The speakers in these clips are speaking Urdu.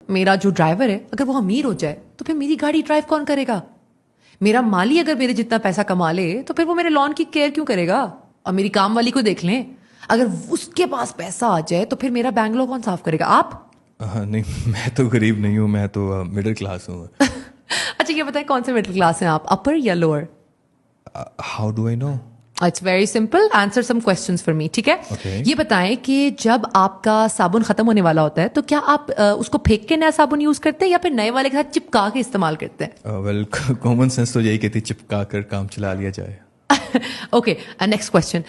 میرا جو ڈرائیور ہے اگر وہ امیر ہو جائے تو پھر میری گاڑی ڈرائیو کون کرے گا؟ میرا مالی اگر میرے جتنا پیسہ کما لے تو پھر وہ میرے لان کی کیئر کیوں کرے گا؟ اور میری کام والی کو دیکھ لیں، اگر اس کے پاس پیسہ آ جائے تو پھر میرا بینگلور کون صاف کرے گا؟ آپ؟ نہیں، میں تو غریب نہیں ہوں، میں تو مڈل کلاس ہوں. اچھا یہ بتائیں کون سے مڈل کلاس ہیں آپ، اپر یا lower? How do I know? It's very simple, answer some questions for me, ٹھیک ہے؟ Okay. یہ بتائیں کہ جب آپ کا صابن ختم ہونے والا ہوتا ہے تو کیا آپ اس کو پھینک کے نیا صابن یوز کرتے ہیں یا پھر نئے والے کے ساتھ چپکا کے استعمال کرتے ہیں؟ ویل کامن سینس تو یہی کہتی چپکا کر کام چلا لیا جائے. Okay next question.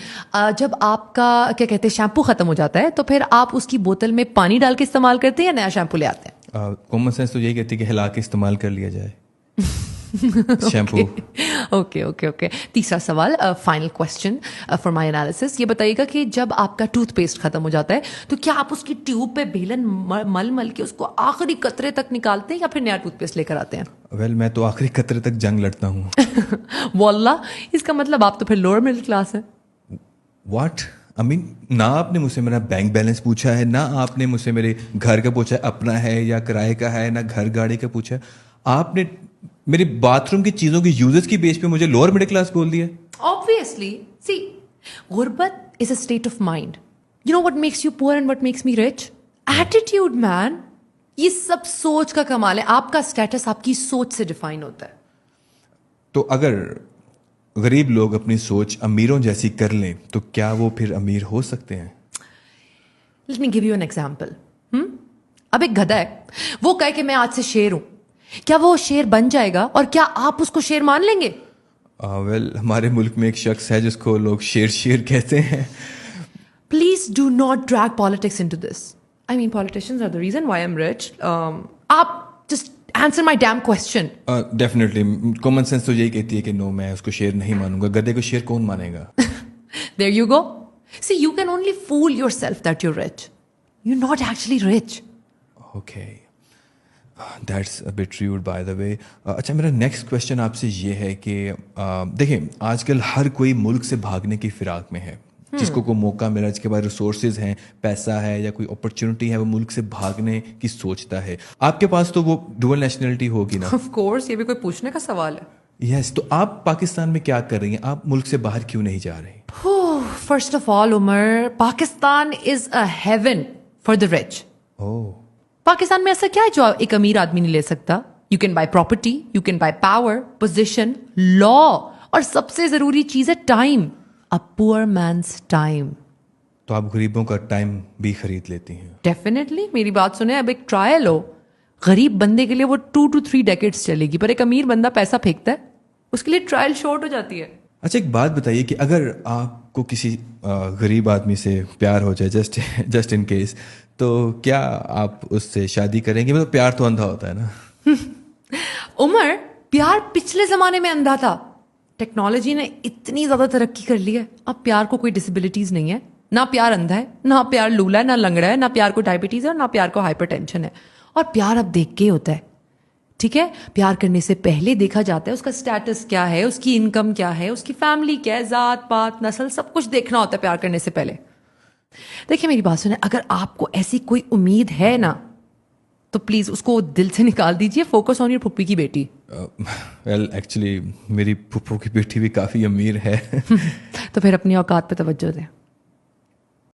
جب آپ کا کیا کہتے ہیں شیمپو ختم ہو جاتا ہے تو پھر آپ اس کی بوتل میں پانی ڈال کے استعمال کرتے ہیں یا نیا شیمپو لے آتے ہیں؟ کامن سینس تو یہی کہتی کہ ہلا کے استعمال کر لیا جائے شیمپو. Okay okay okay. تیسرا سوال، final question for my analysis. یہ بتائیے گا کہ جب آپ کا ٹوتھ پیسٹ ختم ہو جاتا ہے تو کیا آپ اس کی ٹیوب پہ بیلن مل مل کے اس کو آخری قطرے تک نکالتے ہیں یا پھر نیا ٹوتھ پیسٹ لے کر آتے ہیں؟ ویل میں تو آخری قطرے تک جنگ لڑتا ہوں. واللہ اس کا مطلب آپ تو پھر لوور مڈل کلاس ہیں. واٹ آئی مین، نہ آپ نے مجھ سے میرا بینک بیلنس پوچھا ہے، نہ آپ نے مجھ سے میرے گھر کا پوچھا ہے اپنا ہے یا کرائے کا ہے، نہ گھر گاڑی کا پوچھا ہے. آپ نے میری باتھ روم کی چیزوں کی یوزز کی بیس پہ مجھے لوور مڈل کلاس بول دیا. Obviously, see, غربت is a state of mind. You know what makes you poor and what makes me rich? Attitude, man. یہ سب سوچ کا کمال ہے. آپ کا اسٹیٹس آپ کی سوچ سے ڈیفائن ہوتا ہے. تو اگر غریب لوگ اپنی سوچ امیروں جیسی کر لیں تو کیا وہ پھر امیر ہو سکتے ہیں؟ Let me give you an example. اب ایک گدھا ہے، وہ کہے کہ میں آج سے شیر ہوں. کیا وہ شیر بن جائے گا اور کیا آپ اس کو شیر مان لیں گے؟ ویل ہمارے ملک میں ایک شخص ہے جس کو لوگ شیر کہتے ہیں. Please do not drag politics into this. I mean, politicians are the reason why I'm rich. آپ just answer my damn question. Definitely common sense تو یہی کہتی ہے کہ نو، میں اس کو شیر نہیں مانوں گا. گدھے کو شیر کون مانے گا؟ There you go. See, you can only fool yourself that you're rich. You're not actually rich. Okay. That's a bit rude by the way. اچھا میرا نیکسٹ کویشچن آپ سے یہ ہے کہ دیکھیں آج کل ہر کوئی ملک سے بھاگنے کی فراق میں ہے. جس کو کوئی موقع ملا، جس کے پاس ریسورسز ہیں، پیسہ ہے یا کوئی اپرچونٹی ہے، وہ ملک سے بھاگنے کی سوچتا ہے. آپ کے پاس تو وہ ڈوئل نیشنلٹی ہوگی نا؟ Of course, یہ بھی کوئی پوچھنے کا سوال ہے. یس. تو آپ پاکستان میں کیا کر رہی ہیں؟ آپ ملک سے باہر کیوں نہیں جا رہی؟ First of all, Umar, Pakistan is a heaven for the rich. Pakistan میں ایسا کیا ہے جو ایک امیر آدمی نہیں لے سکتا؟ You can buy property, you can buy power, position, law, اور سب سے ضروری چیز ہے time. A poor man's time. تو آپ غریبوں کا ٹائم بھی خرید لیتی ہیں؟ ڈیفینیٹلی. میری بات سنیں، اب ایک ٹرائل ہو، غریب بندے کے لیے وہ 2 to 3 decades چلے گی، پر ایک امیر بندہ پیسہ پھینکتا ہے اس کے لیے ٹرائل شارٹ ہو جاتی ہے. اچھا ایک بات بتائیے کہ اگر آپ کو کسی غریب آدمی سے پیار ہو جائے جسٹ ان کیس، تو کیا آپ اس سے شادی کریں گے؟ مطلب پیار تو اندھا ہوتا ہے نا. عمر، پیار پچھلے زمانے میں اندھا تھا. ٹیکنالوجی نے اتنی زیادہ ترقی کر لی ہے، اب پیار کو کوئی ڈسیبلٹیز نہیں ہے. نہ پیار اندھا ہے، نہ پیار لولا ہے، نہ لنگڑا ہے، نہ پیار کو ڈائبٹیز ہے، اور نہ پیار کو ہائپر ٹینشن ہے. اور پیار اب دیکھ کے ہوتا ہے. ٹھیک ہے، پیار کرنے سے پہلے دیکھا جاتا ہے اس کا اسٹیٹس کیا ہے، اس کی انکم کیا ہے، اس کی فیملی کیا ہے، ذات پات نسل، سب کچھ دیکھنا ہوتا ہے پیار کرنے سے پہلے. دیکھیں میری بات سنیں، اگر آپ کو ایسی کوئی امید ہے نا تو پلیز اس کو دل سے نکال دیجیے. فوکس آن یور پھپھی کی بیٹی. ویل ایکچولی میری پھپھو کی بیٹی بھی کافی امیر ہے. تو پھر اپنی اوقات پہ توجہ دیں.